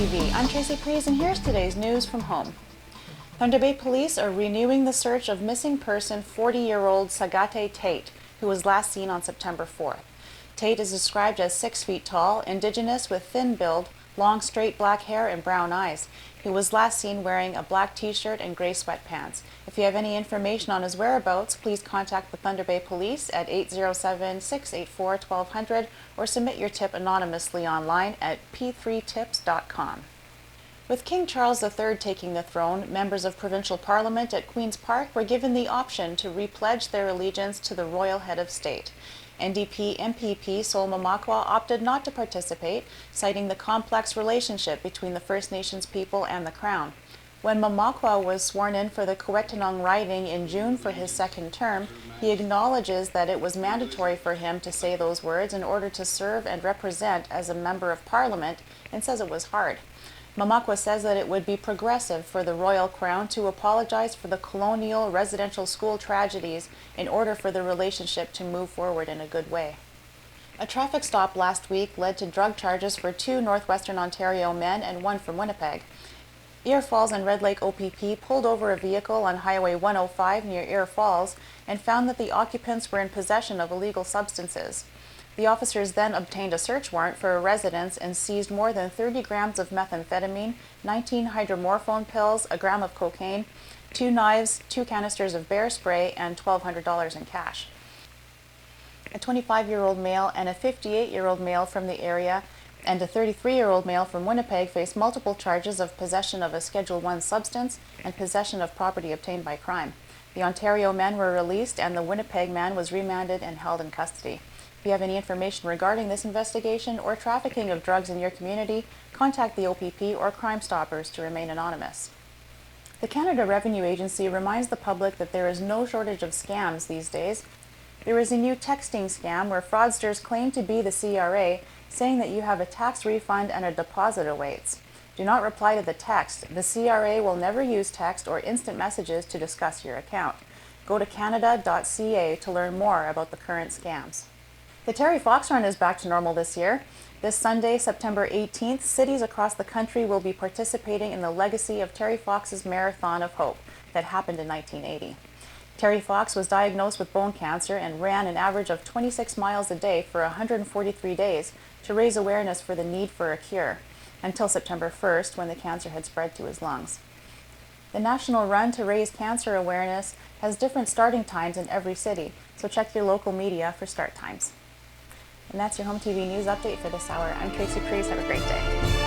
TV. I'm Tracy Priest, and here's today's news from home. Thunder Bay Police are renewing the search of missing person 40-year-old Sagate Tate, who was last seen on September 4th. Tate is described as 6 feet tall, indigenous with thin build, long straight black hair and brown eyes. He was last seen wearing a black t-shirt and gray sweatpants. If you have any information on his whereabouts, please contact the Thunder Bay Police at 807-684-1200 or submit your tip anonymously online at p3tips.com. With King Charles III taking the throne, members of provincial parliament at Queen's Park were given the option to repledge their allegiance to the royal head of state. NDP MPP Sol Mamakwa opted not to participate, citing the complex relationship between the First Nations people and the Crown. When Mamakwa was sworn in for the Kwetanong riding in June for his second term, he acknowledges that it was mandatory for him to say those words in order to serve and represent as a member of parliament, and says it was hard. Mamakwa says that it would be progressive for the Royal Crown to apologize for the colonial residential school tragedies in order for the relationship to move forward in a good way. A traffic stop last week led to drug charges for 2 Northwestern Ontario men and 1 from Winnipeg. Ear Falls and Red Lake OPP pulled over a vehicle on Highway 105 near Ear Falls and found that the occupants were in possession of illegal substances. The officers then obtained a search warrant for a residence and seized more than 30 grams of methamphetamine, 19 hydromorphone pills, a gram of cocaine, 2 knives, 2 canisters of bear spray, and $1,200 in cash. A 25-year-old male and a 58-year-old male from the area and a 33-year-old male from Winnipeg faced multiple charges of possession of a Schedule I substance and possession of property obtained by crime. The Ontario men were released and the Winnipeg man was remanded and held in custody. If you have any information regarding this investigation or trafficking of drugs in your community, contact the OPP or Crime Stoppers to remain anonymous. The Canada Revenue Agency reminds the public that there is no shortage of scams these days. There is a new texting scam where fraudsters claim to be the CRA, saying that you have a tax refund and a deposit awaits. Do not reply to the text. The CRA will never use text or instant messages to discuss your account. Go to canada.ca to learn more about the current scams. The Terry Fox Run is back to normal this year. This Sunday, September 18th, cities across the country will be participating in the legacy of Terry Fox's Marathon of Hope that happened in 1980. Terry Fox was diagnosed with bone cancer and ran an average of 26 miles a day for 143 days to raise awareness for the need for a cure, until September 1st, when the cancer had spread to his lungs. The National Run to raise cancer awareness has different starting times in every city, so check your local media for start times. And that's your Home TV News Update for this hour. I'm Tracy Priest. Have a great day.